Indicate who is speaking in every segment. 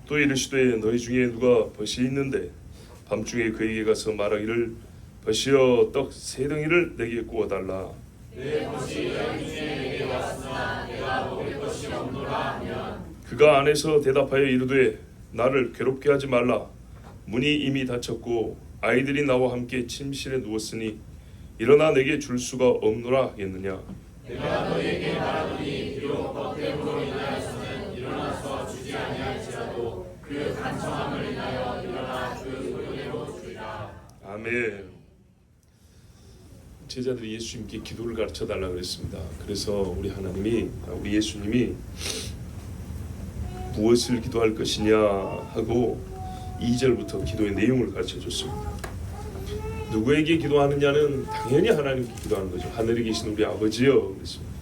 Speaker 1: 또 이르시되 너희 중에 누가 벗이 있는데 밤중에 그에게 가서 말하기를 벗이여 떡 세 덩이를 내게 구워달라.
Speaker 2: 내 벗이 너희 중에 내게 왔으나 내가 먹을 것이 없노라 하면
Speaker 1: 그가 안에서 대답하여 이르되 나를 괴롭게 하지 말라. 문이 이미 닫혔고 아이들이 나와 함께 침실에 누웠으니 일어나 내게 줄 수가 없노라 하겠느냐.
Speaker 2: 내가 너희에게 말하노니 비록 덕됨으로 인하여서는 일어나서 주지 아니할지라도 그 간청함을 인하여 일어나 그 소유대로 주리라.
Speaker 1: 아멘. 제자들이 예수님께 기도를 가르쳐 달라 그랬습니다. 그래서 우리 예수님이 무엇을 기도할 것이냐 하고 2절부터 기도의 내용을 가르쳐 줬습니다. 누구에게 기도하느냐는 당연히 하나님께 기도하는 거죠. 하늘에 계신 우리 아버지여 그랬습니다.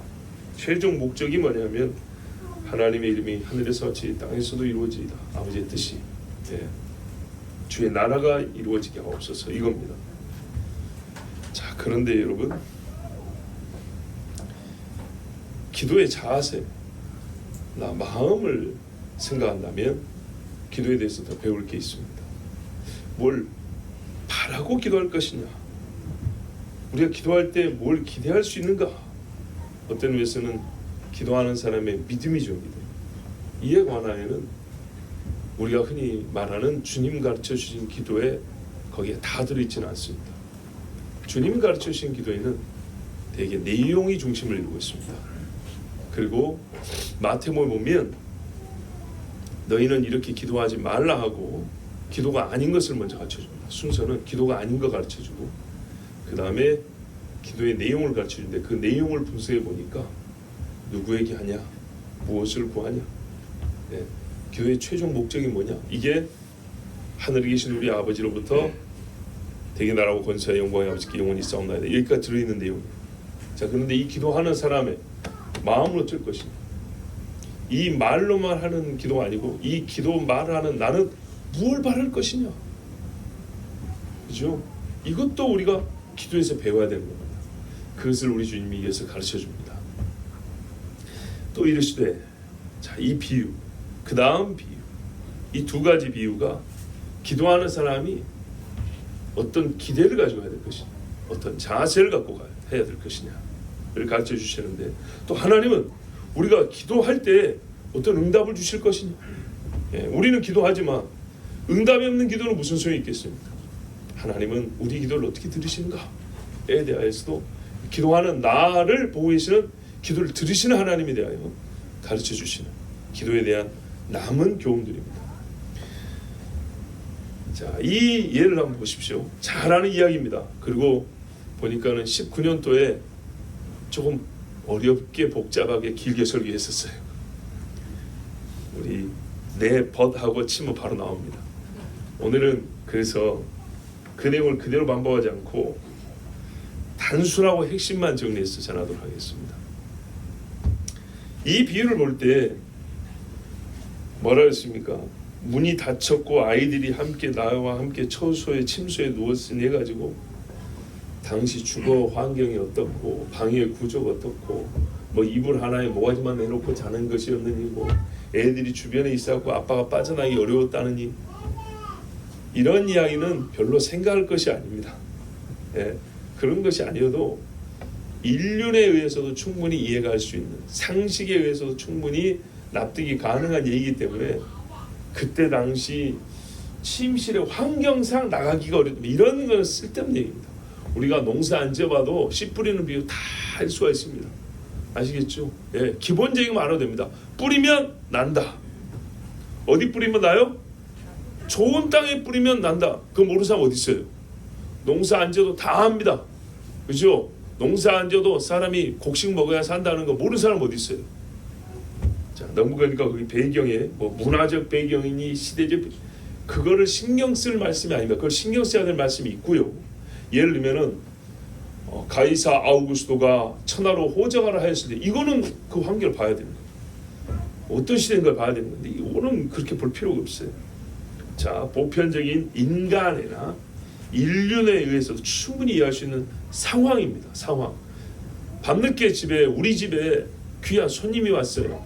Speaker 1: 최종 목적이 뭐냐면 하나님의 이름이 하늘에서 같이 땅에서도 이루어지이다. 아버지의 뜻이 주의 나라가 이루어지게 하옵소서 이겁니다. 자, 그런데 여러분, 기도의 자세, 나 마음을 생각한다면 기도에 대해서 더 배울 게 있습니다. 뭘 바라고 기도할 것이냐, 우리가 기도할 때 뭘 기대할 수 있는가. 어떤 의미에서는 기도하는 사람의 믿음이 중요합니다. 이에 관하여는 우리가 흔히 말하는 주님 가르쳐 주신 기도에 거기에 다 들어있지는 않습니다. 주님 가르쳐 주신 기도에는 대개 내용이 중심을 이루고 있습니다. 그리고 마태복음에 보면 너희는 이렇게 기도하지 말라 하고 기도가 아닌 것을 먼저 가르쳐줍니다. 순서는 기도가 아닌 거 가르쳐주고 그 다음에 기도의 내용을 가르쳐주는데 그 내용을 분석해 보니까 누구에게 하냐, 무엇을 구하냐, 기도의 최종 목적이 뭐냐, 이게 하늘에 계신 우리 아버지로부터 대개 나라고 권세와 영광의 아버지께 영원히 싸움나이다. 여기까지 들어있는 내용이에요. 자, 그런데 이 기도하는 사람의 마음은 어쩔 것이냐, 이 말로만 하는 기도가 아니고 이 기도 말하는 나는 무엇을 바랄 것이냐, 그죠? 이것도 우리가 기도에서 배워야 되는 겁니다. 그것을 우리 주님이 이어서 가르쳐 줍니다. 또 이르시되, 자, 이 비유, 그 다음 비유, 이 두 가지 비유가 기도하는 사람이 어떤 기대를 가지고 해야 될 것이냐, 어떤 자세를 갖고 해야 될 것이냐를 가르쳐 주시는데, 또 하나님은 우리가 기도할 때 어떤 응답을 주실 것이냐. 우리는 기도하지만 응답이 없는 기도는 무슨 소용이 있겠습니까? 하나님은 우리 기도를 어떻게 들으시는가에 대하여서도 기도하는 나를 보고 계시는, 기도를 들으시는 하나님에 대하여 가르쳐 주시는 기도에 대한 남은 교훈들입니다. 자, 이 예를 한번 보십시오. 잘 아는 이야기입니다. 그리고 보니까는 19년도에 조금 어렵게 복잡하게 길게 설교했었어요. 우리 내 벗하고 치면 바로 나옵니다. 오늘은 그래서 그 내용을 그대로 반복하지 않고 단순하고 핵심만 정리해서 전하도록 하겠습니다. 이 비유를 볼 때 뭐라 했습니까? 문이 닫혔고 아이들이 함께 나와 함께 처소에 침소에 누웠으니 해가지고 당시 주거 환경이 어떻고 방의 구조가 어떻고 뭐 이불 하나에 모가지만 내놓고 자는 것이었느니 뭐 애들이 주변에 있었고 아빠가 빠져나기 어려웠다느니, 이런 이야기는 별로 생각할 것이 아닙니다. 그런 것이 아니어도 인륜에 의해서도 충분히 이해가 할 수 있는, 상식에 의해서도 충분히 납득이 가능한 얘기이기 때문에 그때 당시 침실의 환경상 나가기가 어렵다, 이런 거는 쓸데없는 얘기입니다. 우리가 농사 안 지어봐도 씨 뿌리는 비유 다 할 수가 있습니다. 아시겠죠? 기본적인 거 알아도 됩니다. 뿌리면 난다. 어디 뿌리면 나요? 좋은 땅에 뿌리면 난다. 그거 모르는 사람 어디 있어요? 농사 안 지어도 다 합니다. 그죠? 농사 안 지어도 사람이 곡식 먹어야 산다는 거 모르는 사람 어디 있어요? 자, 너무 그러니까 거기 배경에 뭐 문화적 배경이니 시대적 그거를 신경 쓸 말씀이 아닙니다. 그걸 신경 써야 될 말씀이 있고요. 예를 들면은 가이사 아우구스도가 천하로 호적하라 하였을 때 이거는 그 환경을 봐야 됩니다. 어떤 시대인 걸 봐야 되는 건데 이거는 그렇게 볼 필요가 없어요. 자, 보편적인 인간이나 인륜에 의해서도 충분히 이해할 수 있는 상황입니다. 상황. 밤늦게 우리 집에 귀한 손님이 왔어요.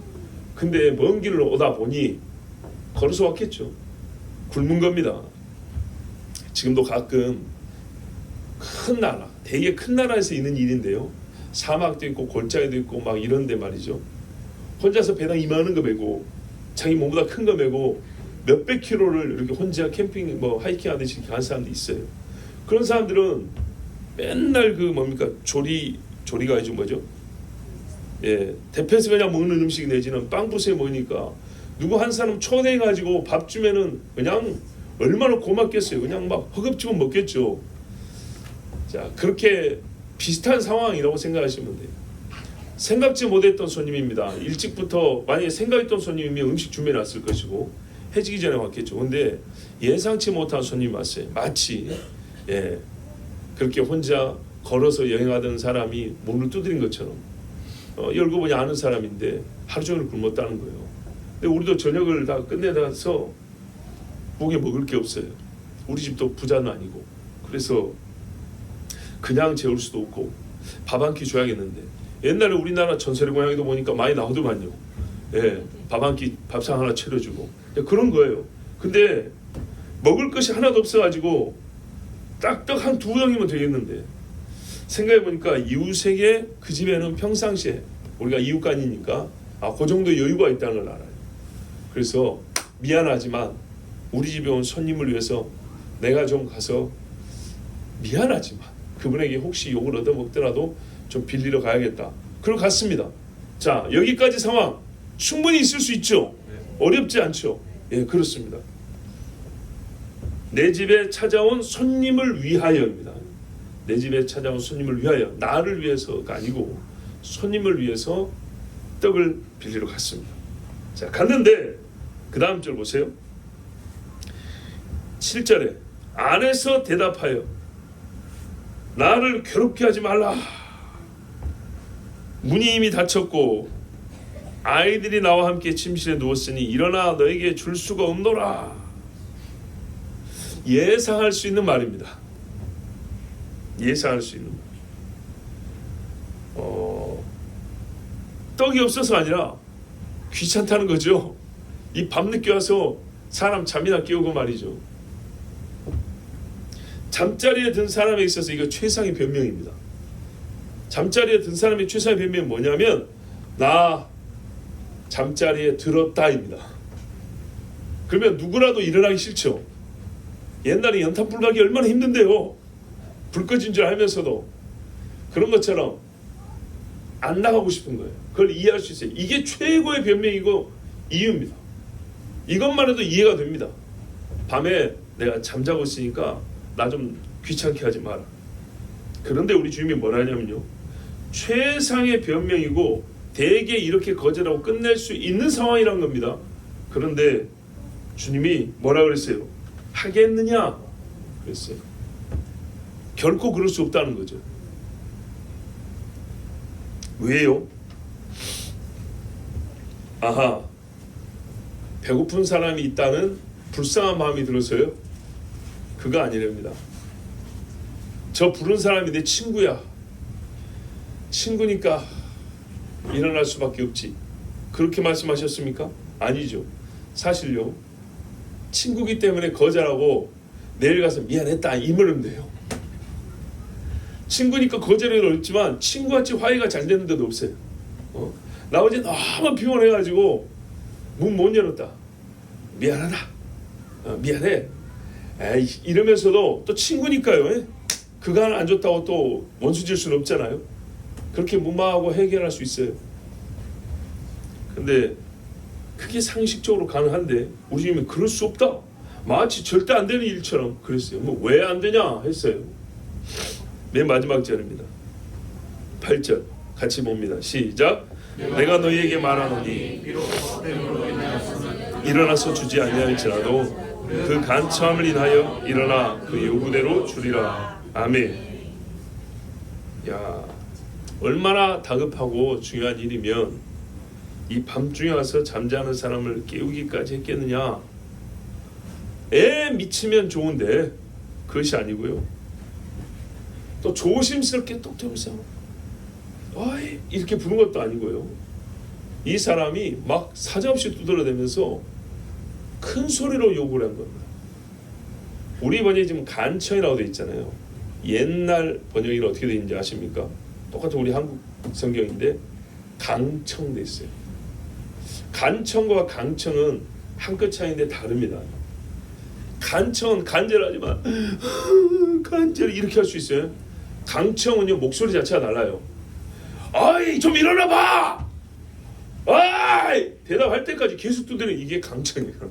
Speaker 1: 근데 먼 길을 오다 보니 걸어서 왔겠죠. 굶은 겁니다. 지금도 가끔 큰 나라, 되게 큰 나라에서 있는 일인데요. 사막도 있고 골짜기도 있고 막 이런데 말이죠. 혼자서 배낭 이만한 거 메고 자기 몸보다 큰 거 메고 몇백 킬로를 이렇게 혼자 캠핑 뭐 하이킹 하듯이 이렇게 가는 사람도 있어요. 그런 사람들은 맨날 그 뭡니까 조리가 아니죠 뭐죠? 예, 대패서 그냥 먹는 음식 내지는 빵 부스에 먹으니까 누구 한 사람 초대해 가지고 밥 주면은 그냥 얼마나 고맙겠어요. 그냥 막 허겁지겁 먹겠죠. 자, 그렇게 비슷한 상황이라고 생각하시면 돼요. 생각지 못했던 손님입니다. 일찍부터 만약에 생각했던 손님이면 음식 준비해놨을 것이고 해지기 전에 왔겠죠. 근데 예상치 못한 손님이 왔어요. 마치 그렇게 혼자 걸어서 여행하던 사람이 문을 두드린 것처럼 열고 보니 아는 사람인데 하루 종일 굶었다는 거예요. 근데 우리도 저녁을 다 끝내서 목에 먹을 게 없어요. 우리 집도 부자는 아니고 그래서 그냥 재울 수도 없고 밥 한 끼 줘야겠는데 옛날에 우리나라 전설의 고향에도 보니까 많이 나오더만요. 예, 밥 한 끼 밥상 하나 차려주고 그런 거예요. 근데 먹을 것이 하나도 없어가지고 딱 떡 한 두 덩이면 되겠는데 생각해보니까 이웃에게 그 집에는 평상시에 우리가 이웃간이니까 그 정도 여유가 있다는 걸 알아요. 그래서 미안하지만 우리 집에 온 손님을 위해서 내가 좀 가서 미안하지만 그분에게 혹시 욕을 얻어먹더라도 좀 빌리러 가야겠다. 그럼 갔습니다. 자, 여기까지 상황 충분히 있을 수 있죠. 어렵지 않죠. 예, 그렇습니다. 내 집에 찾아온 손님을 위하여입니다. 내 집에 찾아온 손님을 위하여, 나를 위해서가 아니고 손님을 위해서 떡을 빌리러 갔습니다. 자, 갔는데 그 다음 절 보세요. 7절에 안에서 대답하여 나를 괴롭게 하지 말라. 문이 이미 닫혔고 아이들이 나와 함께 침실에 누웠으니 일어나 너에게 줄 수가 없노라. 예상할 수 있는 말입니다. 예상할 수 있는 말. 떡이 없어서 아니라 귀찮다는 거죠. 이 밤늦게 와서 사람 잠이나 깨우고 말이죠. 잠자리에 든 사람에 있어서 이거 최상의 변명입니다. 잠자리에 든 사람의 최상의 변명이 뭐냐면 나 잠자리에 들었다입니다. 그러면 누구라도 일어나기 싫죠. 옛날에 연탄불 가기 얼마나 힘든데요. 불 꺼진 줄 알면서도 그런 것처럼 안 나가고 싶은 거예요. 그걸 이해할 수 있어요. 이게 최고의 변명이고 이유입니다. 이것만 해도 이해가 됩니다. 밤에 내가 잠자고 있으니까 나 좀 귀찮게 하지 마라. 그런데 우리 주님이 뭐라 하냐면요. 최상의 변명이고 대개 이렇게 거절하고 끝낼 수 있는 상황이란 겁니다. 그런데 주님이 뭐라 그랬어요? 하겠느냐? 그랬어요. 결코 그럴 수 없다는 거죠. 왜요? 아하, 배고픈 사람이 있다는 불쌍한 마음이 들어서요? 그거 아니랍니다. 저 부른 사람이 내 친구야. 친구니까 일어날 수밖에 없지. 그렇게 말씀하셨습니까? 아니죠. 사실요. 친구기 때문에 거절하고 내일 가서 미안했다 이러면 돼요. 친구니까 거절은 어렵지만 친구같이 화해가 잘 되는 데도 없어요. 나 어제 너무 피곤해가지고 문 못 열었다. 미안하다. 미안해. 에이, 이러면서도 또 친구니까요. 그가 안 좋다고 또 원수질 수는 없잖아요. 그렇게 무마하고 해결할 수 있어요. 근데 그게 상식적으로 가능한데 우리 주님은 그럴 수 없다. 마치 절대 안 되는 일처럼 그랬어요. 뭐 왜 안 되냐 했어요. 맨 마지막 절입니다. 8절 같이 봅니다. 시작. 내가 너희에게 말하노니 일어나서 주지 아니할지라도 그 간처함을 인하여 일어나 그 요구대로 주리라. 아멘. 야, 얼마나 다급하고 중요한 일이면 이 밤중에 와서 잠자는 사람을 깨우기까지 했겠느냐. 미치면 좋은데 그것이 아니고요. 또 조심스럽게 똑똑하면서 어이 이렇게 부른 것도 아니고요. 이 사람이 막 사정없이 두드러대면서 큰 소리로 요구를 한 겁니다. 우리 번역이 지금 간청이라고 되어 있잖아요. 옛날 번역이 어떻게 되어 있는지 아십니까? 똑같은 우리 한국 성경인데 강청 돼 있어요. 간청과 강청은 한 끗 차이인데 다릅니다. 간청은 간절하지만 간절 이렇게 할 수 있어요. 강청은요 목소리 자체가 달라요. 아이 좀 일어나 봐. 아이 대답할 때까지 계속 두드리는 이게 강청이에요.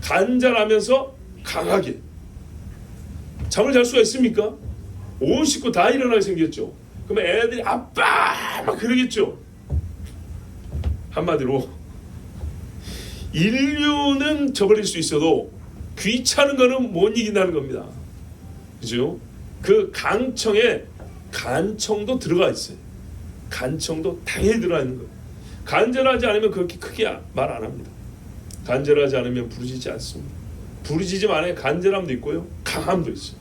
Speaker 1: 간절하면서 강하게. 잠을 잘 수가 있습니까? 온 식구 다 일어나게 생겼죠. 그러면 애들이 아빠 막 그러겠죠. 한마디로 인류는 저버릴 수 있어도 귀찮은 거는 못 이긴다는 겁니다. 그죠? 그 강청에 간청도 들어가 있어요. 간청도 당연히 들어가 있는 거예요. 간절하지 않으면 그렇게 크게 말 안 합니다. 간절하지 않으면 부르짖지 않습니다. 부르짖음 안에 간절함도 있고요, 강함도 있어요.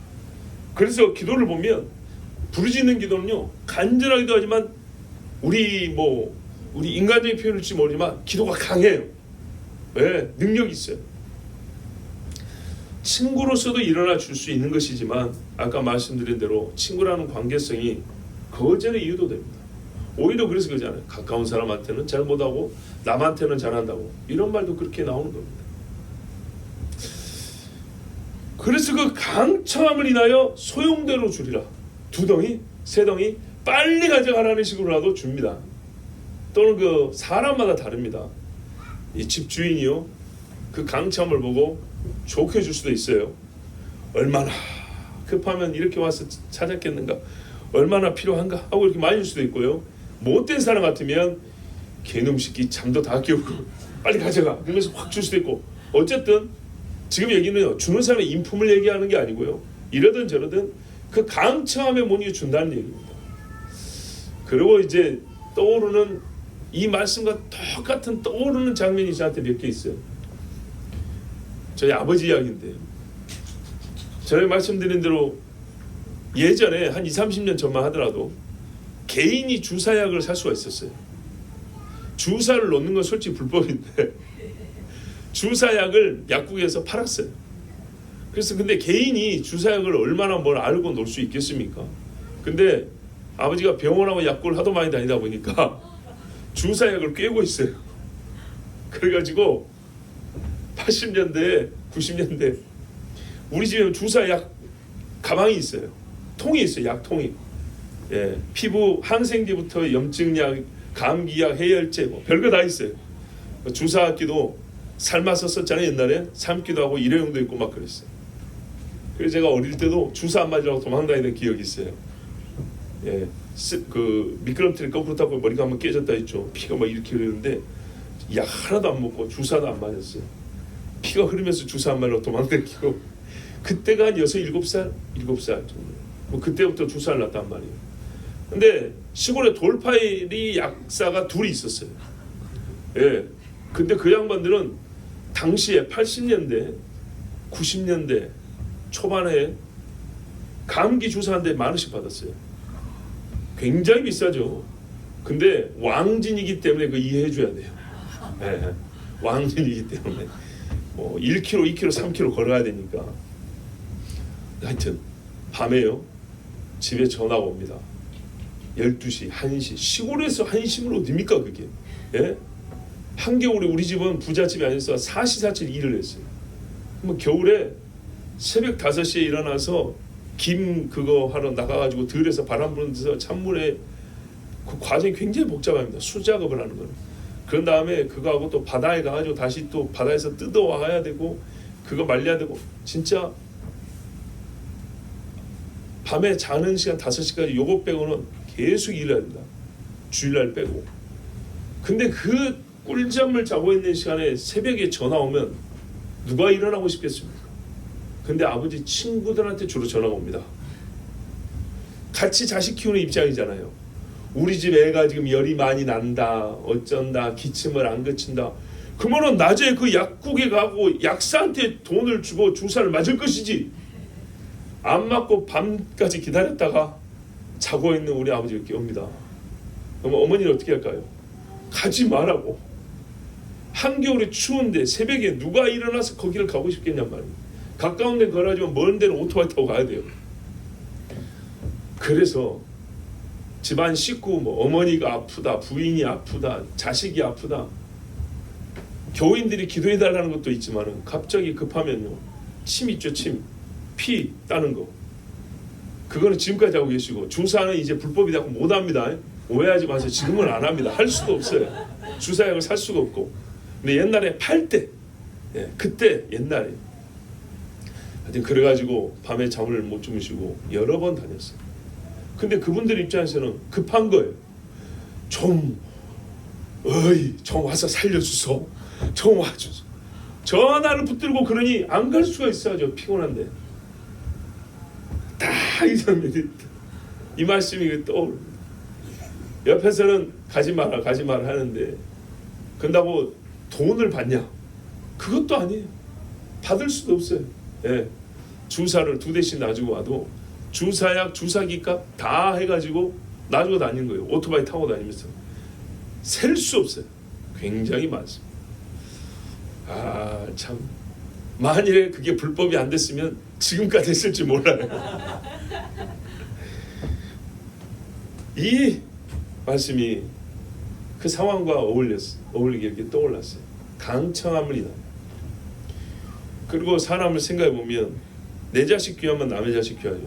Speaker 1: 그래서 기도를 보면 부르짖는 기도는요 간절하기도 하지만 우리 인간적인 표현일지 모르지만 기도가 강해요. 네, 능력이 있어요. 친구로서도 일어나 줄 수 있는 것이지만 아까 말씀드린 대로 친구라는 관계성이 거절의 이유도 됩니다. 오히려 그래서 그러잖아요. 가까운 사람한테는 잘 못하고 남한테는 잘한다고 이런 말도 그렇게 나오는 겁니다. 그래서 그 강청함을 인하여 소용대로 주리라. 2덩이, 3덩이 빨리 가져가라는 식으로라도 줍니다. 또는 그 사람마다 다릅니다. 이 집 주인이요 그 강청함을 보고 좋게 줄 수도 있어요. 얼마나 급하면 이렇게 와서 찾았겠는가, 얼마나 필요한가 하고 이렇게 많이 줄 수도 있고요. 못된 사람 같으면 개놈 새끼 잠도 다 깨우고 빨리 가져가 그러면서 확 줄 수도 있고. 어쨌든 지금 얘기는 주는 사람의 인품을 얘기하는 게 아니고요, 이러든 저러든 그 강청함에 못 이겨 준다는 얘기입니다. 그리고 이제 떠오르는 이 말씀과 똑같은 떠오르는 장면이 저한테 몇 개 있어요. 저희 아버지 이야기인데, 제가 말씀드린 대로 예전에 한 20-30년 전만 하더라도 개인이 주사약을 살 수가 있었어요. 주사를 놓는 건 솔직히 불법인데 주사약을 약국에서 팔았어요. 그래서 근데 개인이 주사약을 얼마나 뭘 알고 놓을 수 있겠습니까? 근데 아버지가 병원하고 약국을 하도 많이 다니다 보니까 주사약을 꿰고 있어요. 그래가지고 80년대 90년대 우리 집에 주사약 가방이 있어요. 통이 있어요. 약통이. 예, 피부 항생제부터 염증약, 감기약, 해열제 뭐 별거 다 있어요. 주사기도 삶아서 썼잖아요. 옛날에 삶기도 하고 일회용도 있고 막 그랬어요. 그래서 제가 어릴 때도 주사 안 맞으라고 도망다니던 기억이 있어요. 예, 그 미끄럼틀에 거꾸로 타고 머리가 한번 깨졌다 했죠. 피가 막 이렇게 흐르는데 약 하나도 안 먹고 주사도 안 맞았어요. 피가 흐르면서 주사 안 맞으라고 도망다니고, 그때가 한 6, 7살 정도. 뭐 그때부터 주사를 놨단 말이에요. 근데 시골에 돌파일이 약사가 둘이 있었어요. 예. 근데 그 양반들은 당시에 80년대, 90년대 초반에 감기 주사 한 대 10,000원씩 받았어요. 굉장히 비싸죠. 근데 왕진이기 때문에 그 이해해 줘야 돼요. 예. 왕진이기 때문에 뭐 1km, 2km, 3km 걸어야 되니까. 하여튼 밤에요. 집에 전화가 옵니다. 12시, 1시. 시골에서 1시면 어딥니까 그게. 예? 한겨울에 우리 집은 부잣집이 아니어서 사시사철 일을 했어요. 그러면 겨울에 새벽 5시에 일어나서 김 그거 하러 나가가지고 들에서 바람 부는 데서 찬물에 그 과정이 굉장히 복잡합니다. 수작업을 하는 거는. 그런 다음에 그거하고 또 바다에 가가지고 다시 또 바다에서 뜯어와야 되고 그거 말려야 되고, 진짜 밤에 자는 시간 5시까지 요거 빼고는 계속 일해야 된다. 주일날 빼고. 근데 그 꿀잠을 자고 있는 시간에 새벽에 전화 오면 누가 일어나고 싶겠습니까? 근데 아버지 친구들한테 주로 전화가 옵니다. 같이 자식 키우는 입장이잖아요. 우리 집 애가 지금 열이 많이 난다, 어쩐다, 기침을 안 그친다. 그러면은 낮에 그 약국에 가고 약사한테 돈을 주고 주사를 맞을 것이지. 안 맞고 밤까지 기다렸다가 자고 있는 우리 아버지가 깨웁니다. 그러면 어머니는 어떻게 할까요? 가지 말라고. 한겨울에 추운데 새벽에 누가 일어나서 거기를 가고 싶겠냔 말이에요. 가까운 데는 걸어가지만 먼 데는 오토바이 타고 가야 돼요. 그래서 집안 식구 뭐 어머니가 아프다, 부인이 아프다, 자식이 아프다, 교인들이 기도해달라는 것도 있지만 갑자기 급하면요, 침 있죠, 침, 피 따는 거, 그거는 지금까지 하고 계시고, 주사는 이제 불법이라고 못합니다. 오해하지 마세요. 지금은 안 합니다. 할 수도 없어요. 주사약을 살 수가 없고. 근데 옛날에 팔 때, 그때 옛날에 하여튼 그래가지고 밤에 잠을 못 주무시고 여러 번 다녔어요. 근데 그분들 입장에서는 급한 거예요. 좀 와서 살려주소. 좀 와주소. 전화를 붙들고 그러니 안 갈 수가 있어야죠. 피곤한데. 다 이 말씀이 떠오릅니다. 옆에서는 가지 마라 하는데, 그런다고 돈을 받냐? 그것도 아니에요. 받을 수도 없어요. 주사를 2대씩 놔주고 와도 주사약, 주사기값 다 해가지고 놔주고 다니는 거예요. 오토바이 타고 다니면서. 셀 수 없어요. 굉장히 많습니다. 참, 만일에 그게 불법이 안 됐으면 지금까지 했을지 몰라요. 이 말씀이 그 상황과 어울리게 이렇게 떠올랐어요. 강청함이다. 그리고 사람을 생각해 보면 내 자식 귀하면 남의 자식 귀하죠.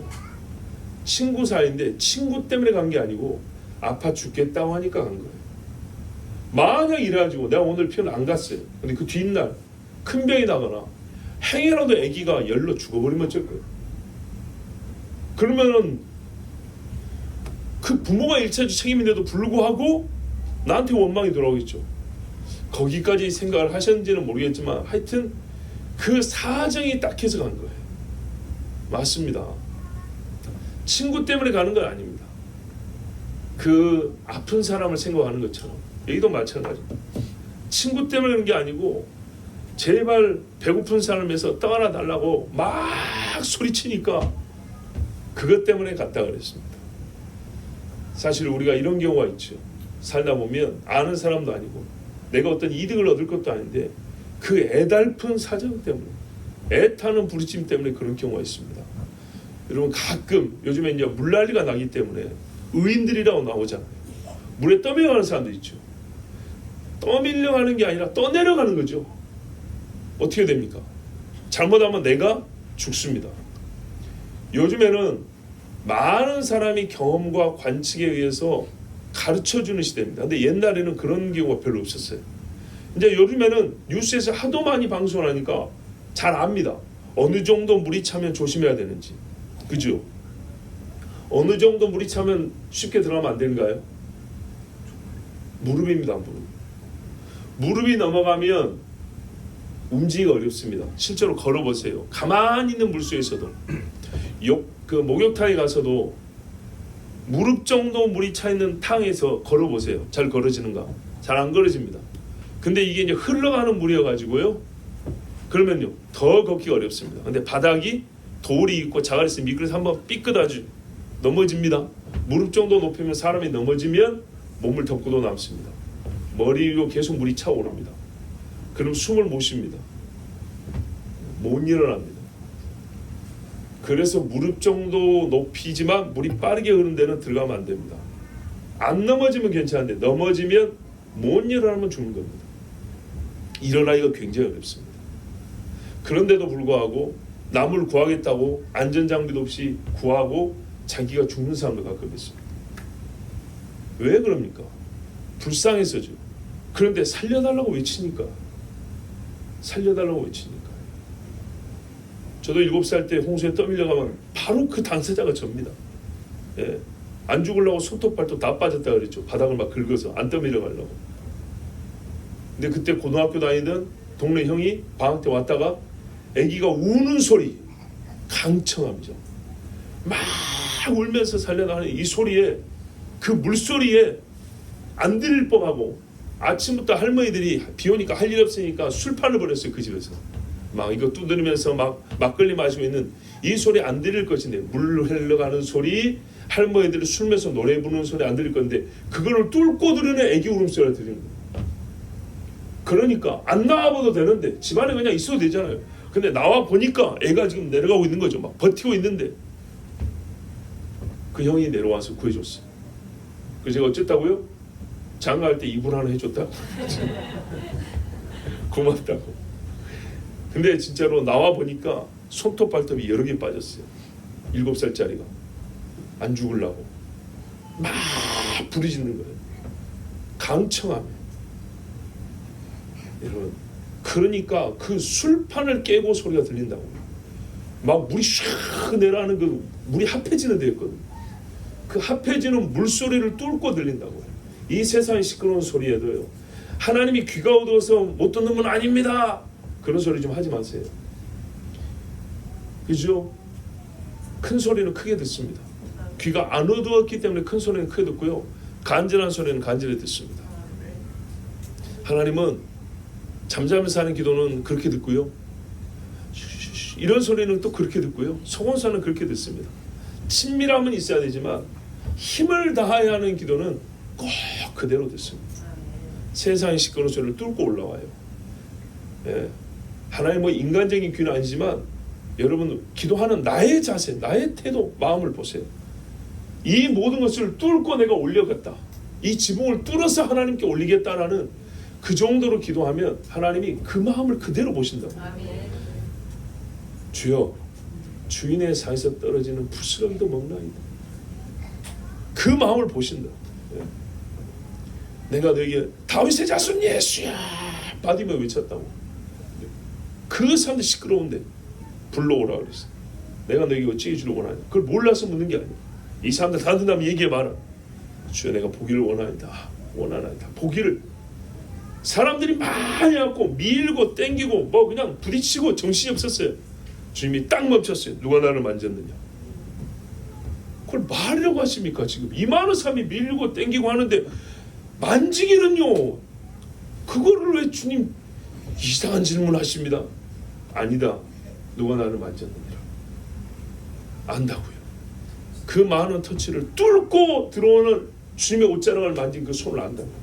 Speaker 1: 친구 사이인데 친구 때문에 간 게 아니고 아파 죽겠다고 하니까 간 거예요. 만약 이래가지고 내가 오늘 피는 안 갔어요. 근데 그 뒷날 큰 병이 나거나 행여라도 아기가 열로 죽어버리면 어쩔 거예요. 그러면은 그 부모가 일차적 책임인데도 불구하고 나한테 원망이 돌아오겠죠. 거기까지 생각을 하셨는지는 모르겠지만 하여튼 그 사정이 딱해서 간 거예요. 맞습니다. 친구 때문에 가는 건 아닙니다. 그 아픈 사람을 생각하는 것처럼 여기도 마찬가지입니다. 친구 때문에 그런 게 아니고 제발 배고픈 사람에서 떡 하나 달라고 막 소리치니까 그것 때문에 갔다 그랬습니다. 사실 우리가 이런 경우가 있죠. 살다 보면 아는 사람도 아니고 내가 어떤 이득을 얻을 것도 아닌데 그 애달픈 사정 때문에, 애타는 부르심 때문에 그런 경우가 있습니다. 여러분 가끔 요즘에 이제 물난리가 나기 때문에 의인들이라고 나오잖아요. 물에 떠밀려가는 사람도 있죠. 떠밀려가는 게 아니라 떠내려가는 거죠. 어떻게 됩니까? 잘못하면 내가 죽습니다. 요즘에는 많은 사람이 경험과 관측에 의해서 가르쳐주는 시대입니다. 근데 옛날에는 그런 경우가 별로 없었어요. 이제 요즘에는 뉴스에서 하도 많이 방송을 하니까 잘 압니다. 어느 정도 물이 차면 조심해야 되는지. 그죠? 어느 정도 물이 차면 쉽게 들어가면 안 되는가요? 무릎입니다. 무릎이 넘어가면 움직이기가 어렵습니다. 실제로 걸어보세요. 가만히 있는 물속에서도 그 목욕탕에 가서도 무릎 정도 물이 차 있는 탕에서 걸어보세요. 잘 걸어지는가? 잘 안 걸어집니다. 근데 이게 이제 흘러가는 물이어가지고요. 그러면요 더 걷기가 어렵습니다. 근데 바닥이 돌이 있고 자갈이 있으면 미끄러서 한번 삐끗하죠. 넘어집니다. 무릎 정도 높이면 사람이 넘어지면 몸을 덮고도 남습니다. 머리 위로 계속 물이 차오릅니다. 그럼 숨을 못 쉽니다. 못 일어납니다. 그래서 무릎 정도 높이지만 물이 빠르게 흐르는 데는 들어가면 안 됩니다. 안 넘어지면 괜찮은데 넘어지면 못 일어나면 죽는 겁니다. 일어나기가 굉장히 어렵습니다. 그런데도 불구하고 남을 구하겠다고 안전장비도 없이 구하고 자기가 죽는 사람도 가끔 있습니다. 왜 그럽니까? 불쌍해서죠. 그런데 살려달라고 외치니까. 저도 7살 때 홍수에 떠밀려가면 바로 그 당사자가 접니다. 안 죽으려고 손톱 발톱 다 빠졌다 그랬죠. 바닥을 막 긁어서 안 떠밀려가려고. 근데 그때 고등학교 다니던 동네 형이 방학 때 왔다가 아기가 우는 소리, 강청함이죠. 막 울면서 살려나가는 이 소리에, 그 물소리에 안 들릴 법하고 아침부터 할머니들이 비 오니까 할 일 없으니까 술판을 벌였어요. 그 집에서 막 이거 두드리면서 막 막걸리 마시고 있는 이 소리 안 들릴 것인데, 물 흘러가는 소리, 할머니들이 술 마셔서 노래 부르는 소리 안 들릴 건데 그거를 뚫고 들으는 애기 울음소리가 들리는 거예요. 그러니까 안 나와봐도 되는데 집안에 그냥 있어도 되잖아요. 근데 나와 보니까 애가 지금 내려가고 있는 거죠. 막 버티고 있는데 그 형이 내려와서 구해줬어요. 그래서 제가 어쨌다고요? 장가할 때 이불 하나 해줬다고. 고맙다고. 근데 진짜로 나와 보니까 손톱 발톱이 여러 개 빠졌어요. 7살짜리가 안 죽으려고 막 부르짖는 거예요. 강청함. 여러분, 그러니까 그 술판을 깨고 소리가 들린다고. 막 물이 샥 내려가는 그 물이 합해지는 데였거든. 그 합해지는 물소리를 뚫고 들린다고요. 이 세상의 시끄러운 소리에도요, 하나님이 귀가 어두워서 못 듣는 분 아닙니다. 그런 소리 좀 하지 마세요. 그죠? 큰 소리는 크게 듣습니다. 귀가 안 어두웠기 때문에 큰 소리는 크게 듣고요, 간절한 소리는 간절히 듣습니다. 하나님은 잠자면서 하는 기도는 그렇게 듣고요, 이런 소리는 또 그렇게 듣고요, 소곤사는 그렇게 듣습니다. 친밀함은 있어야 되지만 힘을 다해야 하는 기도는 꼭 그대로 듣습니다. 세상의 시끄러운 소리를 뚫고 올라와요. 예. 하나님 뭐 인간적인 귀는 아니지만 여러분 기도하는 나의 자세, 나의 태도, 마음을 보세요. 이 모든 것을 뚫고 내가 올려갔다. 이 지붕을 뚫어서 하나님께 올리겠다라는 그 정도로 기도하면 하나님이 그 마음을 그대로 보신다고. 주여, 주인의 사에서 떨어지는 부스러기도 먹나이다. 그 마음을 보신다. 내가 너에게 다윗의 자손 예수야 받으며 외쳤다고. 그 사람들 시끄러운데 불러오라 그랬어. 내가 너에게 어찌 해주려 원하냐. 그걸 몰라서 묻는 게 아니야. 이 사람들 다 듣는다면 얘기해봐라. 주여, 내가 보기를 원하나이다. 원하나이다. 보기를. 사람들이 많이 왔고 밀고 땡기고 뭐 그냥 부딪히고 정신이 없었어요. 주님이 딱 멈췄어요. 누가 나를 만졌느냐. 그걸 말이라고 하십니까? 지금 이 많은 사람이 밀고 땡기고 하는데 만지기는요, 그거를 왜 주님 이상한 질문 하십니다. 아니다. 누가 나를 만졌느니라. 안다고요. 그 많은 터치를 뚫고 들어오는 주님의 옷자락을 만진 그 손을 안다고요.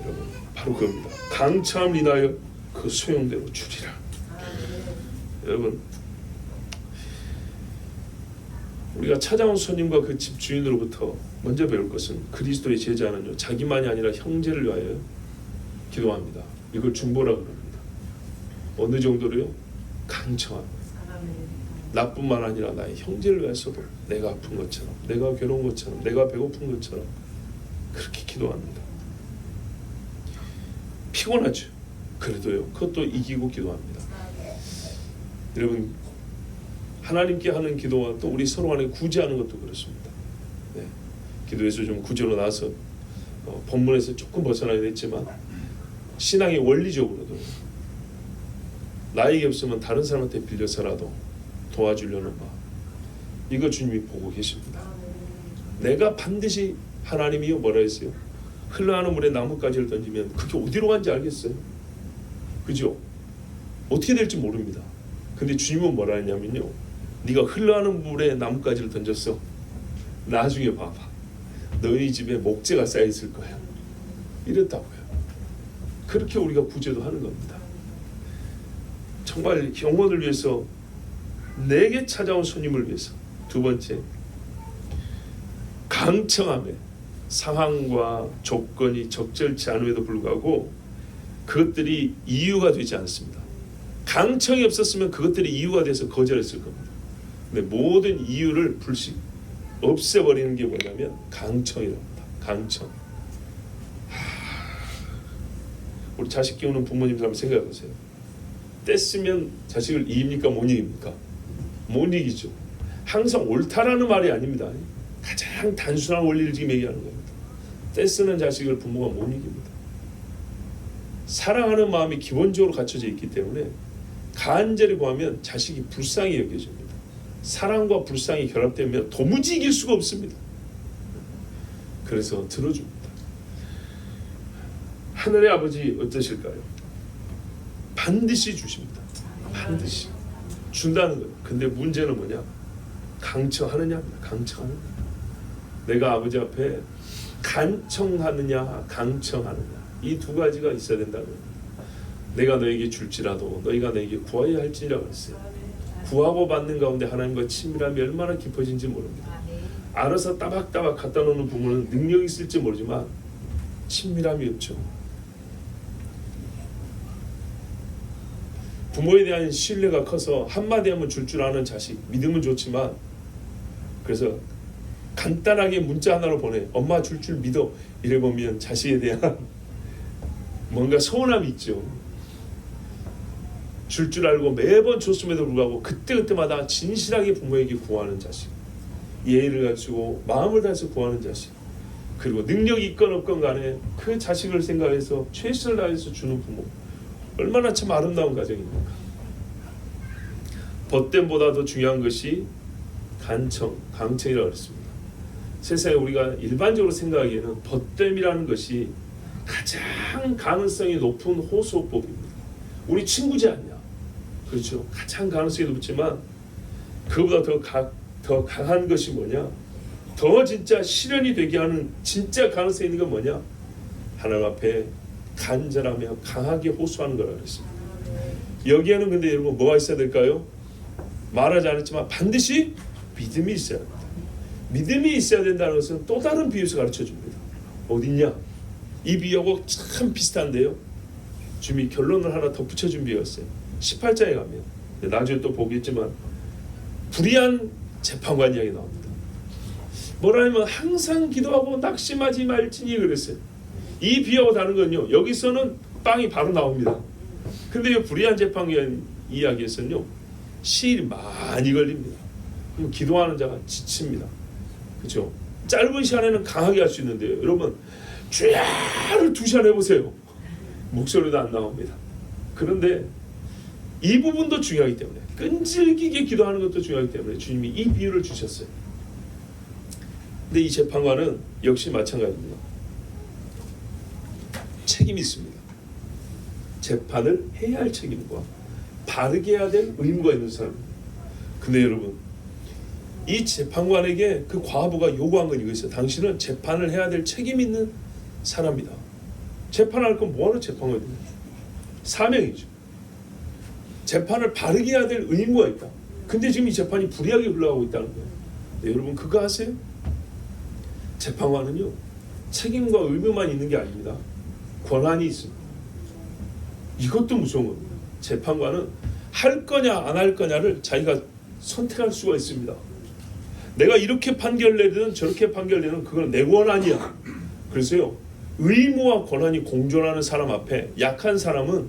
Speaker 1: 여러분, 바로 그겁니다. 강참 인하여 그 소용대로 주리라. 여러분, 우리가 찾아온 손님과 그 집 주인으로부터 먼저 배울 것은 그리스도의 제자는요, 자기만이 아니라 형제를 위하여 기도합니다. 이걸 중보라고 합니다. 어느 정도로요? 강청합니다. 나뿐만 아니라 나의 형제를 위해서도 내가 아픈 것처럼, 내가 괴로운 것처럼, 내가 배고픈 것처럼 그렇게 기도합니다. 피곤하죠. 그래도요, 그것도 이기고 기도합니다. 여러분, 하나님께 하는 기도와 또 우리 서로 간에 구제하는 것도 그렇습니다. 네. 기도에서 좀 구제로 나서 본문에서 조금 벗어나야 했지만 신앙의 원리적으로도 나에게 없으면 다른 사람한테 빌려서라도 도와주려는 마음, 이거 주님이 보고 계십니다. 내가 반드시, 하나님이요 뭐라 했어요? 흘러가는 물에 나뭇가지를 던지면 그게 어디로 간지 알겠어요? 그죠? 어떻게 될지 모릅니다. 근데 주님은 뭐라 했냐면요, 네가 흘러가는 물에 나뭇가지를 던졌어. 나중에 봐봐. 너희 집에 목재가 쌓여 있을 거야. 이랬다고요. 그렇게 우리가 구제도 하는 겁니다. 정말 영혼을 위해서, 내게 찾아온 손님을 위해서. 두 번째, 강청함에 상황과 조건이 적절치 않음에도 불구하고 그것들이 이유가 되지 않습니다. 강청이 없었으면 그것들이 이유가 돼서 거절했을 겁니다. 근데 모든 이유를 없애버리는 게 뭐냐면 강청이랍니다. 강청. 우리 자식 키우는 부모님들 한번 생각해 보세요. 뗐으면 자식을 이깁니까? 못 이깁니까? 못 이기죠. 항상 옳다라는 말이 아닙니다. 가장 단순한 원리를 지금 얘기하는 겁니다. 떼쓰는 자식을 부모가 못 이깁니다. 사랑하는 마음이 기본적으로 갖춰져 있기 때문에 간절히 구하면 자식이 불쌍히 여겨집니다. 사랑과 불쌍이 결합되면 도무지 이길 수가 없습니다. 그래서 들어줍니다. 하늘의 아버지 어떠실까요? 반드시 주십니다. 반드시 준다는 거예요. 근데 문제는 뭐냐? 강청하느냐? 강청하느냐? 내가 아버지 앞에 간청하느냐? 강청하느냐? 이 두 가지가 있어야 된다는 거예요. 내가 너에게 줄지라도 너희가 내게 구하여야 할지니라 그랬어요. 구하고 받는 가운데 하나님과 친밀함이 얼마나 깊어진지 모릅니다. 알아서 따박따박 갖다 놓는 부모는 능력이 있을지 모르지만 친밀함이 없죠. 부모에 대한 신뢰가 커서 한마디 하면 줄 아는 자식, 믿으면 좋지만 그래서 간단하게 문자 하나로 보내, 엄마 줄 믿어, 이래 보면 자식에 대한 뭔가 서운함이 있죠. 줄 알고 매번 줬음에도 불구하고 그때그때마다 진실하게 부모에게 구하는 자식, 예의를 갖추고 마음을 다해서 구하는 자식, 그리고 능력이 있건 없건 간에 그 자식을 생각해서 최선을 다해서 주는 부모, 얼마나 참 아름다운 가정입니까? 벗됨보다 더 중요한 것이 강청이라고 했습니다. 세상에 우리가 일반적으로 생각하기에는 벗됨이라는 것이 가장 가능성이 높은 호소법입니다. 우리 친구지 않냐? 그렇죠. 가장 가능성이 높지만 그보다 더 강한 것이 뭐냐? 더 진짜 실현이 되게 하는 진짜 가능성이 있는 건 뭐냐? 하나님 앞에 간절하며 강하게 호소하는 거라고 했습니다. 여기에는 근데 여러분 뭐가 있어야 될까요? 말하지 않았지만 반드시 믿음이 있어야 합니다. 믿음이 있어야 된다는 것은 또 다른 비유에서 가르쳐 줍니다. 어딨냐? 이 비유하고 참 비슷한데요. 주님이 결론을 하나 덧붙여 준 비유였어요. 18장에 가면 나중에 또 보겠지만 불의한 재판관 이야기 나옵니다. 뭐라면 항상 기도하고 낙심하지 말지니 그랬어요. 이 비유하고 다른 건요, 여기서는 빵이 바로 나옵니다. 근데 이 불의한 재판관 이야기에서는요, 시일이 많이 걸립니다. 그럼 기도하는 자가 지칩니다. 그렇죠? 짧은 시간에는 강하게 할 수 있는데요, 여러분 주야를 2시간 해보세요. 목소리도 안 나옵니다. 그런데 이 부분도 중요하기 때문에, 끈질기게 기도하는 것도 중요하기 때문에 주님이 이 비유를 주셨어요. 근데 이 재판관은 역시 마찬가지입니다. 책임이 있습니다. 재판을 해야 할 책임과 바르게 해야 될 의무가 있는 사람입니다. 근데 여러분, 이 재판관에게 그 과부가 요구한 건 이거였어요. 당신은 재판을 해야 될 책임이 있는 사람이다. 재판할 건 뭐하러 재판관이냐? 사명이죠. 재판을 바르게 해야 될 의무가 있다. 근데 지금 이 재판이 불이하게 흘러가고 있다는 거예요. 네, 여러분 그거 아세요? 재판관은요, 책임과 의무만 있는 게 아닙니다. 권한이 있습니다. 이것도 무서운 겁니다. 재판관은 할 거냐 안 할 거냐를 자기가 선택할 수가 있습니다. 내가 이렇게 판결내든 저렇게 판결내든 그건 내 권한이야. 그래서요, 의무와 권한이 공존하는 사람 앞에 약한 사람은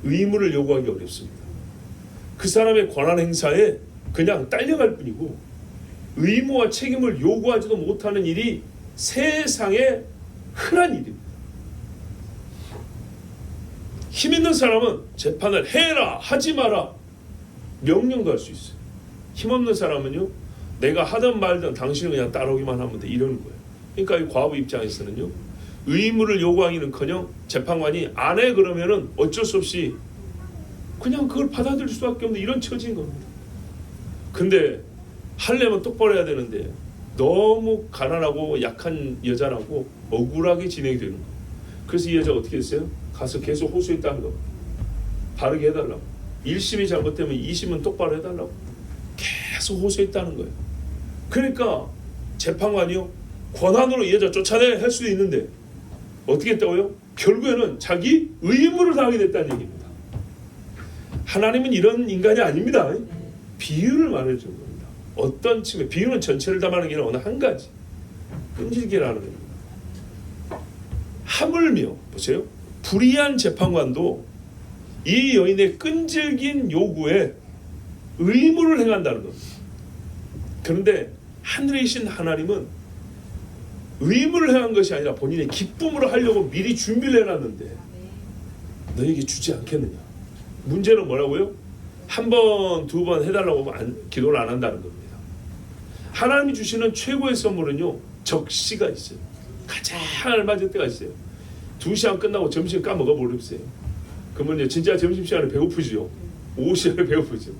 Speaker 1: 의무를 요구하기 어렵습니다. 그 사람의 권한 행사에 그냥 딸려갈 뿐이고 의무와 책임을 요구하지도 못하는 일이 세상에 흔한 일입니다. 힘 있는 사람은 재판을 해라, 하지 마라, 명령도 할 수 있어요. 힘없는 사람은요, 내가 하든 말든 당신은 그냥 따라오기만 하면 돼, 이러는 거예요. 그러니까 이 과부 입장에서는요, 의무를 요구하기는커녕 재판관이 안 해 그러면은 어쩔 수 없이 그냥 그걸 받아들일 수밖에 없는 이런 처지인 겁니다. 근데 하려면 똑바로 해야 되는데 너무 가난하고 약한 여자라고 억울하게 진행이 되는 거예요. 그래서 이 여자가 어떻게 했어요? 가서 계속 호소했다는 겁니다. 바르게 해달라고. 1심이 잘못되면 2심은 똑바로 해달라고 계속 호소했다는 거예요. 그러니까 재판관이요, 권한으로 이 여자 쫓아내 할 수도 있는데 어떻게 했다고요? 결국에는 자기 의무를 다하게 됐다는 얘기입니다. 하나님은 이런 인간이 아닙니다. 비유를 말해주는 겁니다. 어떤 측면, 비유는 전체를 담아내는 게 아니라 어느 한 가지 끈질기라는 겁니다. 하물며 보세요, 불의한 재판관도 이 여인의 끈질긴 요구에 의무를 행한다는 겁니다. 그런데 하늘에 계신 하나님은 의무를 행한 것이 아니라 본인의 기쁨으로 하려고 미리 준비를 해놨는데 너에게 주지 않겠느냐. 문제는 뭐라고요? 한 번, 두 번 해달라고 하면 기도를 안 한다는 겁니다. 하나님이 주시는 최고의 선물은요, 적시가 있어요. 가장 알맞은 때가 있어요. 2시간 끝나고 점심 까먹어 버렸어요. 그러면 진짜 점심시간에 배고프죠. 오후 시간에 배고프죠.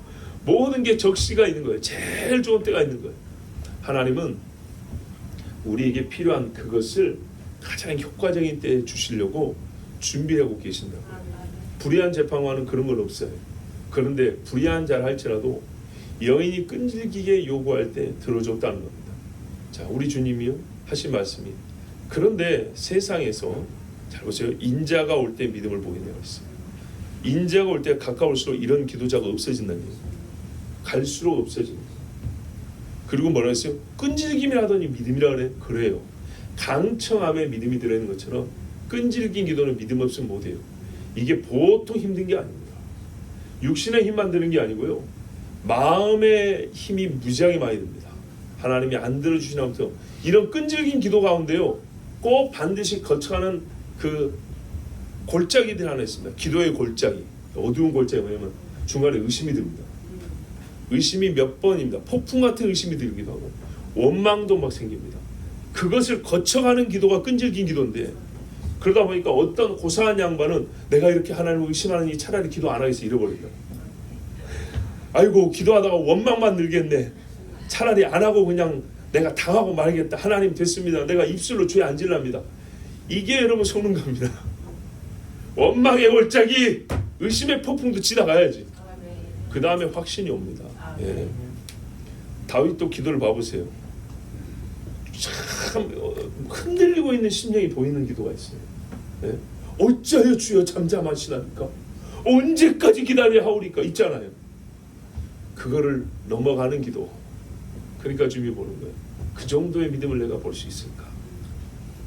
Speaker 1: 모든 게 적시가 있는 거예요. 제일 좋은 때가 있는 거예요. 하나님은 우리에게 필요한 그것을 가장 효과적인 때에 주시려고 준비하고 계신다고. 불의한 재판관은 그런 건 없어요. 그런데 불의한 자를 할지라도 여인이 끈질기게 요구할 때 들어줬다는 겁니다. 자, 우리 주님이요 하신 말씀이, 그런데 세상에서 잘 보세요. 인자가 올 때 믿음을 보게 되어 있어요. 인자가 올 때 가까울수록 이런 기도자가 없어진다는 얘기예요. 갈수록 없어집니다. 그리고 뭐라 했어요? 끈질김이라더니 믿음이라 그래? 그래요. 강청함에 믿음이 들어있는 것처럼 끈질긴 기도는 믿음 없으면 못해요. 이게 보통 힘든 게 아닙니다. 육신의 힘만 드는 게 아니고요, 마음의 힘이 무지하게 많이 듭니다. 하나님이 안 들어주시나부터 이런 끈질긴 기도 가운데요, 꼭 반드시 거쳐가는 그 골짜기들 하나 있습니다. 기도의 골짜기, 어두운 골짜기. 뭐냐면 중간에 의심이 듭니다. 의심이 몇 번입니다. 폭풍 같은 의심이 들기도 하고 원망도 막 생깁니다. 그것을 거쳐가는 기도가 끈질긴 기도인데, 그러다 보니까 어떤 고상한 양반은 내가 이렇게 하나님을 의심하느니 차라리 기도 안 하겠어 잃어버린다. 아이고 기도하다가 원망만 늘겠네. 차라리 안 하고 그냥 내가 당하고 말겠다. 하나님 됐습니다. 내가 입술로 주에 앉으랍니다. 이게 여러분 속는 겁니다. 원망의 골짜기, 의심의 폭풍도 지나가야지. 그 다음에 확신이 옵니다. 예. 다윗도 기도를 봐보세요. 참 흔들리고 있는 심령이 보이는 기도가 있어요. 예? 어찌하여 주여 잠잠하시나니까? 언제까지 기다려 하오리까? 있잖아요. 그거를 넘어가는 기도. 그러니까 주님이 보는 거예요. 그 정도의 믿음을 내가 볼 수 있을까?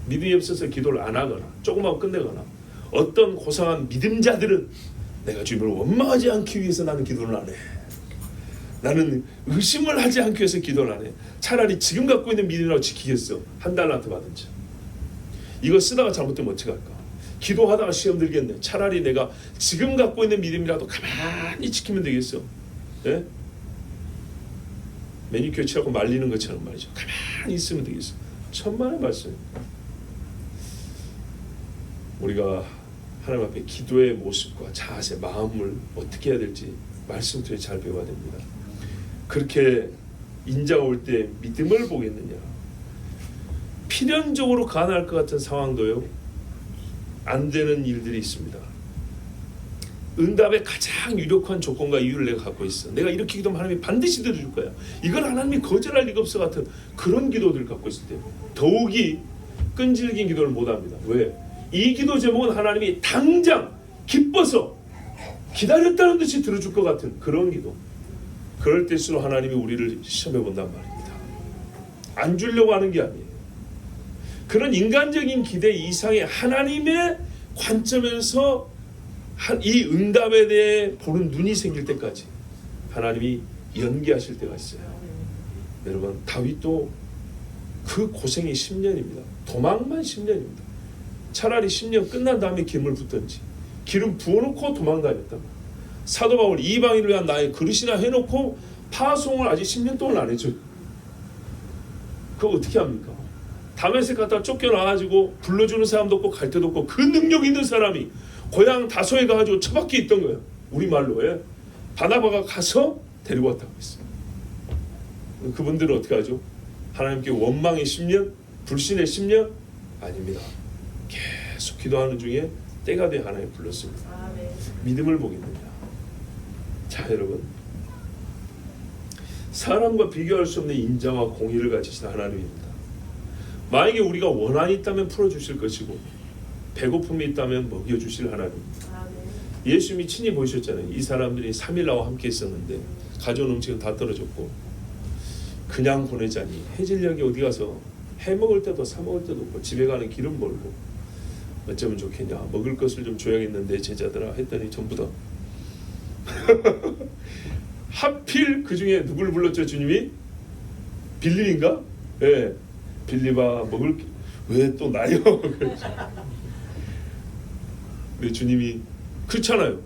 Speaker 1: 믿음이 없어서 기도를 안 하거나 조금만 끝내거나, 어떤 고상한 믿음자들은 내가 주님을 원망하지 않기 위해서 나는 기도를 안 해. 나는 의심을 하지 않기 위해서 기도를 안 해. 차라리 지금 갖고 있는 믿음이라고 지키겠어. 한 달란트 받은지. 이거 쓰다가 잘못되면 어떡할까? 기도하다가 시험 들겠네. 차라리 내가 지금 갖고 있는 믿음이라도 가만히 지키면 되겠어. 예? 매니큐어 칠하고 말리는 것처럼 말이죠. 가만히 있으면 되겠어. 천만의 말씀. 우리가 하나님 앞에 기도의 모습과 자세, 마음을 어떻게 해야 될지 말씀 통해 잘 배워야 됩니다. 그렇게 인자가 올 때 믿음을 보겠느냐? 필연적으로 가능할 것 같은 상황도요, 안 되는 일들이 있습니다. 응답의 가장 유력한 조건과 이유를 내가 갖고 있어. 내가 이렇게 기도하면 하나님이 반드시 들어줄 거야. 이건 하나님이 거절할 리가 없어 같은 그런 기도들을 갖고 있을 때 더욱이 끈질긴 기도를 못합니다. 왜? 이 기도 제목은 하나님이 당장 기뻐서 기다렸다는 듯이 들어줄 것 같은 그런 기도. 그럴 때일수록 하나님이 우리를 시험해 본단 말입니다. 안 주려고 하는 게 아니에요. 그런 인간적인 기대 이상의 하나님의 관점에서 이 응답에 대해 보는 눈이 생길 때까지 하나님이 연기하실 때가 있어요. 여러분, 다윗도 그 고생이 10년입니다. 도망만 10년입니다. 차라리 10년 끝난 다음에 기름을 붓든지, 기름 부어놓고 도망다녔다. 사도 바울 이방인을 위한 나의 그릇이나 해놓고 파송을 아직 10년 동안 안 해줘요. 그거 어떻게 합니까? 다메섹 갔다 쫓겨나가지고 불러주는 사람도 없고 갈 데도 없고 그 능력 있는 사람이 고향 다소에 가가지고 처박혀 있던 거예요. 우리말로. 예. 바나바가 가서 데리고 왔다고 했어요. 그분들은 어떻게 하죠? 하나님께 원망의 10년? 불신의 10년? 아닙니다. 계속 기도하는 중에 때가 돼 하나님 불렀습니다. 믿음을 보겠느냐. 자, 여러분, 사람과 비교할 수 없는 인자와 공의를 가지신 하나님입니다. 만약에 우리가 원한이 있다면 풀어주실 것이고 배고픔이 있다면 먹여주실 하나님입니다. 예수님이 친히 보이셨잖아요. 이 사람들이 3일 나와 함께 있었는데 가져온 음식은 다 떨어졌고 그냥 보내자니 해질녘에 어디 가서 해먹을 때도 사먹을 때도 없고 집에 가는 길은 멀고 어쩌면 좋겠냐, 먹을 것을 좀 줘야겠는데 제자들아 했더니 전부 다 하필 그 중에 누굴 불렀죠? 주님이? 빌립인가? 예, 빌립아 먹을 왜 또 나요? 근데 주님이 그렇잖아요.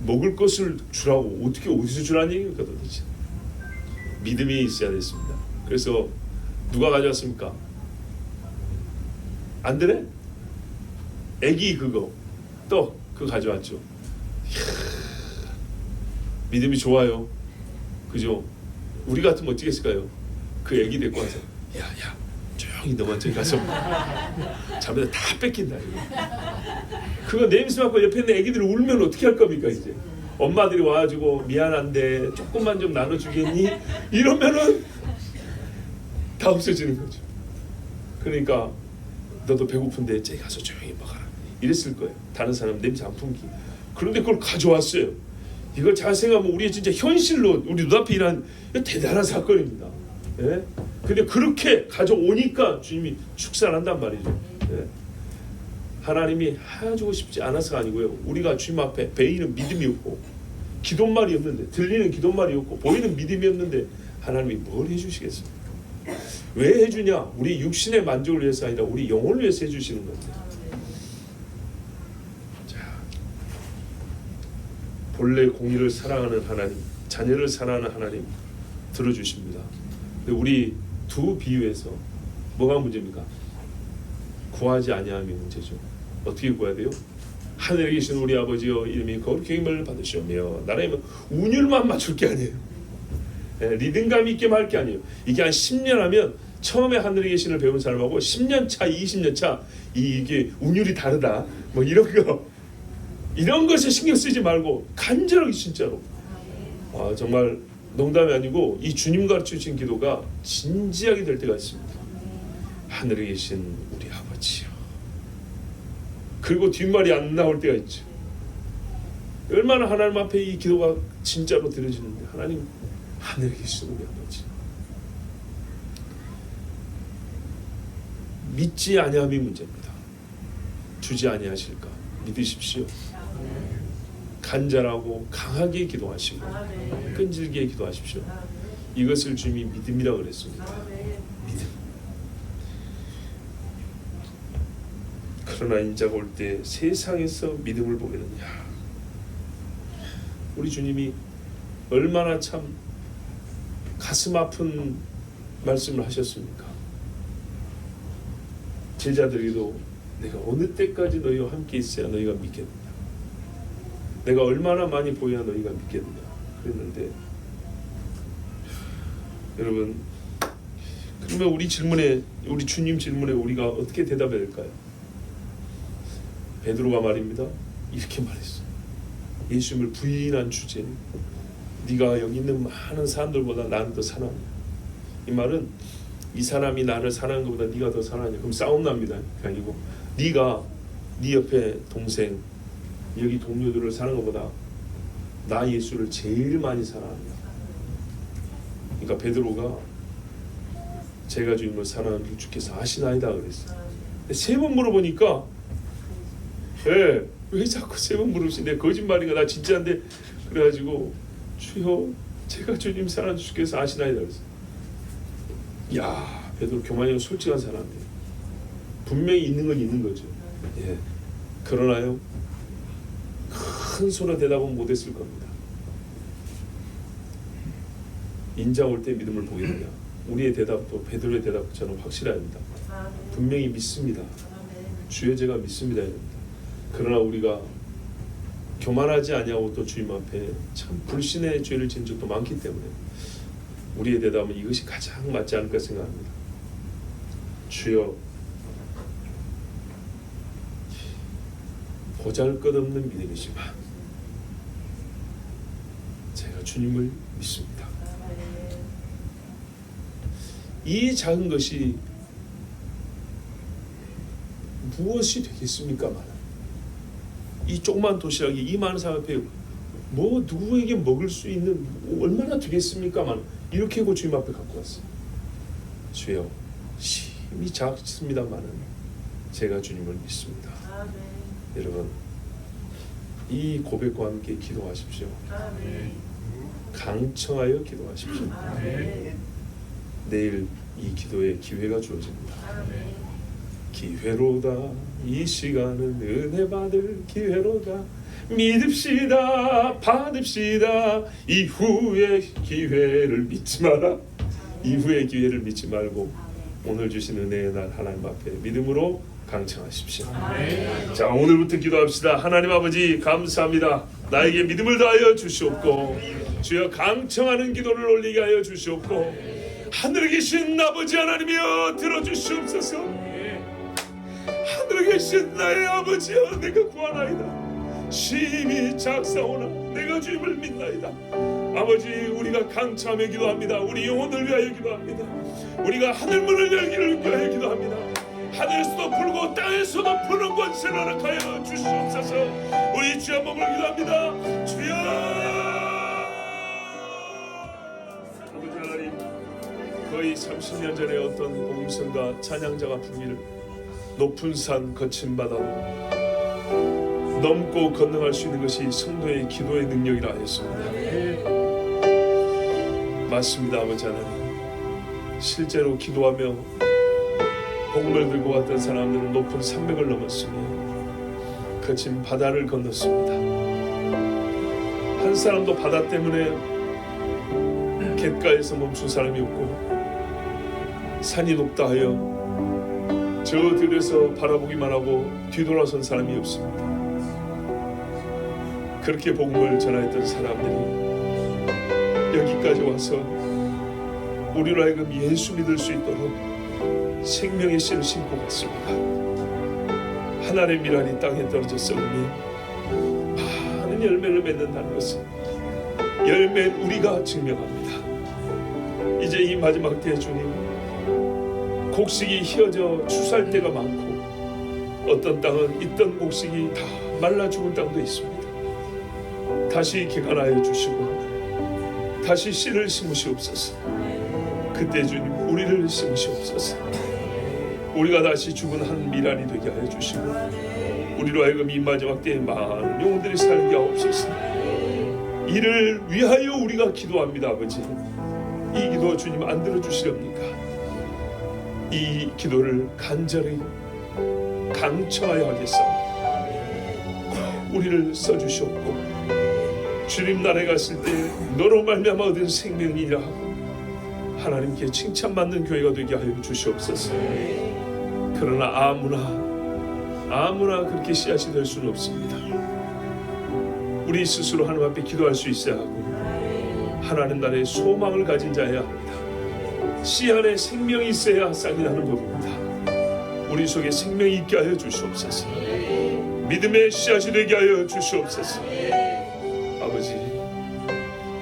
Speaker 1: 먹을 것을 주라고 어떻게 어디서 주라는 얘기입니까 도대체? 믿음이 있어야 됐습니다. 그래서 누가 가져왔습니까? 안드레? 애기 그거 떡 그거 가져왔죠. 이야, 믿음이 좋아요. 그죠? 우리 같으면 어떻게 했을까요? 그 애기 데리고 와서 야야 조용히 너만 저기 가서 자면서 다 뺏긴다. 이거. 그거 냄새 맡고 옆에 있는 애기들이 울면 어떻게 할 겁니까 이제? 엄마들이 와가지고 미안한데 조금만 좀 나눠주겠니? 이러면은 다 없어지는 거죠. 그러니까 너도 배고픈데 저기 가서 조용히 먹어라 이랬을 거예요. 다른 사람 냄새 안 풍기. 그런데 그걸 가져왔어요. 이걸 잘 생각하면 우리 진짜 현실로 우리 눈앞에 일어난 대단한 사건입니다. 예? 근데 그렇게 가져오니까 주님이 축사한단 말이죠. 예? 하나님이 해주고 싶지 않아서가 아니고요. 우리가 주님 앞에 베이는 믿음이 없고 기도말이 없는데, 들리는 기도말이 없고 보이는 믿음이 없는데 하나님이 뭘 해주시겠습니까? 왜 해주냐? 우리 육신의 만족을 위해서 아니라 우리 영혼을 위해서 해주시는 겁니다. 자, 본래 공의를 사랑하는 하나님, 자녀를 사랑하는 하나님 들어주십니다. 근데 우리 두 비유에서 뭐가 문제입니까? 구하지 아니함이 문제죠. 어떻게 구해야 돼요? 하늘에 계신 우리 아버지여 이름이 거룩히 힘을 받으시오며 나라의 운율만 맞출 게 아니에요. 리듬감 있게 말 게 아니에요. 이게 한 10년 하면 처음에 하늘에 계신을 배운 사람하고 10년 차, 20년 차 이게 운율이 다르다. 뭐 이런 것에 신경 쓰지 말고 간절하게 진짜로 정말 농담이 아니고 이 주님 가르치신 기도가 진지하게 될 때가 있습니다. 하늘에 계신 우리 아버지요. 그리고 뒷말이 안 나올 때가 있죠. 얼마나 하나님 앞에 이 기도가 진짜로 들려지는데 하나님 하늘에 계신 우리 아버지 믿지 아니함이 문제입니다. 주지 아니하실까 믿으십시오. 간절하고 강하게 기도하시고 끈질기게 기도하십시오. 이것을 주님이 믿음이라고 그랬습니다. 믿음. 그러나 인자가 올 때 세상에서 믿음을 보이느냐. 우리 주님이 얼마나 참 가슴 아픈 말씀을 하셨습니까? 제자들이도 내가 어느 때까지 너희와 함께 있어야 너희가 믿겠느냐. 내가 얼마나 많이 보여야 너희가 믿겠느냐 그랬는데 여러분 그러면 우리 주님 질문에 우리가 어떻게 대답해야 될까요? 베드로가 말입니다. 이렇게 말했어요. 예수님을 부인한 주제. 네가 여기 있는 많은 사람들보다 나는 더 사랑하냐. 이 말은 이 사람이 나를 사랑하는 것보다 네가 더 사랑하냐. 그럼 싸움 납니다. 아니고 네가 네 옆에 동생 여기 동료들을 사랑하는 것보다 나 예수를 제일 많이 사랑하냐. 그러니까 베드로가 제가 주님을 사랑하는 줄 주께서 아시나이다 그랬어요. 세 번 물어보니까 왜 자꾸 세 번 물으시? 내 거짓말인가 나 진짜인데 그래가지고 주여 제가 주님 사랑하는 줄 주께서 아시나이다 그랬어요. 야 베드로 교만이고 솔직한 사람이에요. 분명히 있는 건 있는 거죠. 예. 그러나요 큰 소리로 대답은 못했을 겁니다. 인자 올 때 믿음을 보겠느냐. 우리의 대답도 베드로의 대답처럼 확실해야 합니다. 분명히 믿습니다. 주여 제가 믿습니다. 그러나 우리가 교만하지 아니하고 또 주님 앞에 참 불신의 죄를 지은 적도 많기 때문에 우리의 대답은 이것이 가장 맞지 않을까 생각합니다. 주여 보잘것없는 믿음이지만 제가 주님을 믿습니다. 이 작은 것이 무엇이 되겠습니까만 이 조그만 도시락이 이 많은 사람 앞에 뭐 누구에게 먹을 수 있는 얼마나 되겠습니까만 이렇게 하고 주님 앞에 갖고 왔어요. 주여 심히 작습니다만은 제가 주님을 믿습니다. 여러분 이 고백과 함께 기도하십시오. 강청하여 기도하십시오. 내일 이 기도의 기회가 주어집니다. 기회로다. 이 시간은 은혜 받을 기회로다. 믿읍시다. 받읍시다. 이후의 기회를 믿지 마라. 이후의 기회를 믿지 말고 오늘 주신 은혜의 날 하나님 앞에 믿음으로 강청하십시오. 자 오늘부터 기도합시다. 하나님 아버지 감사합니다. 나에게 믿음을 다하여 주시옵고 주여 강청하는 기도를 올리게 하여 주시옵고 하늘에 계신 아버지 하나님이여 들어주시옵소서. 하늘에 계신 나의 아버지여, 내가 구하나이다. 심히 작사오나 내가 주님을 믿나이다. 아버지, 우리가 강참에 기도합니다. 우리 영혼을 위하여 기도합니다. 우리가 하늘문을 열기를 위하여 기도합니다. 하늘에서도 불고 땅에서도 부는 권세를 허락하여 주시옵소서. 우리 주여 몸을 기도합니다. 주여. 아버지 하나님, 거의 30년 전에 어떤 복음성가 찬양자가 부르기를 높은 산 거친 바다로 넘고 건너갈 수 있는 것이 성도의 기도의 능력이라 하였습니다. 맞습니다. 아버지 하나님, 실제로 기도하며 복음을 들고 왔던 사람들은 높은 산맥을 넘었으며 거친 바다를 건넜습니다. 한 사람도 바다 때문에 갯가에서 멈춘 사람이 없고, 산이 높다 하여 저 들에서 바라보기만 하고 뒤돌아선 사람이 없습니다. 그렇게 복음을 전하였던 사람들이 여기까지 와서 우리로 하여금 예수 믿을 수 있도록 생명의 씨를 심고 갔습니다. 하나님의 미랄이 땅에 떨어져 썩으면 많은 열매를 맺는다는 것을 열매는 우리가 증명합니다. 이제 이 마지막 때에 주님, 곡식이 휘어져 추수할 때가 많고, 어떤 땅은 있던 곡식이 다 말라 죽은 땅도 있습니다. 다시 개간하여 주시고 다시 씨를 심으시옵소서. 그때 주님, 우리를 심으시옵소서. 우리가 다시 죽은 한 미랄이 되게 하여 주시고, 우리로 하여금 이 마지막 때에 많은 영혼들이 살게 하옵소서. 이를 위하여 우리가 기도합니다. 아버지, 이 기도 주님 안 들어주시렵니까? 이 기도를 간절히 강청하여 하겠사옵니다. 우리를 써주시옵고, 주님 나라에 갔을 때 너로 말미암아 얻은 생명이라 하고 하나님께 칭찬받는 교회가 되게 하여 주시옵소서. 그러나 아무나 그렇게 씨앗이 될 수는 없습니다. 우리 스스로 하나님 앞에 기도할 수 있어야 하고, 하나님 나라의 소망을 가진 자여야 합니다. 씨 안에 생명이 있어야 싹이 나는 법입니다. 우리 속에 생명이 있게 하여 주시옵소서. 믿음의 씨앗이 되게 하여 주시옵소서. 아버지,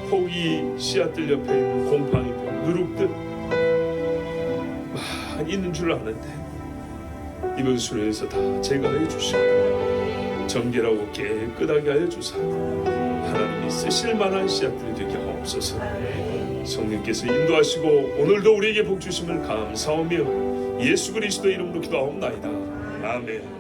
Speaker 1: 혹이 씨앗들 옆에 있는 곰팡이들, 누룩들 많이 있는 줄 아는데 이번 수련에서 다 제거해 주시고 정결하고 깨끗하게 하여 주사 하나님이 쓰실 만한 씨앗들이 되게 하옵소서. 성령께서 인도하시고 오늘도 우리에게 복 주심을 감사하며 예수 그리스도 이름으로 기도하옵나이다. 아멘.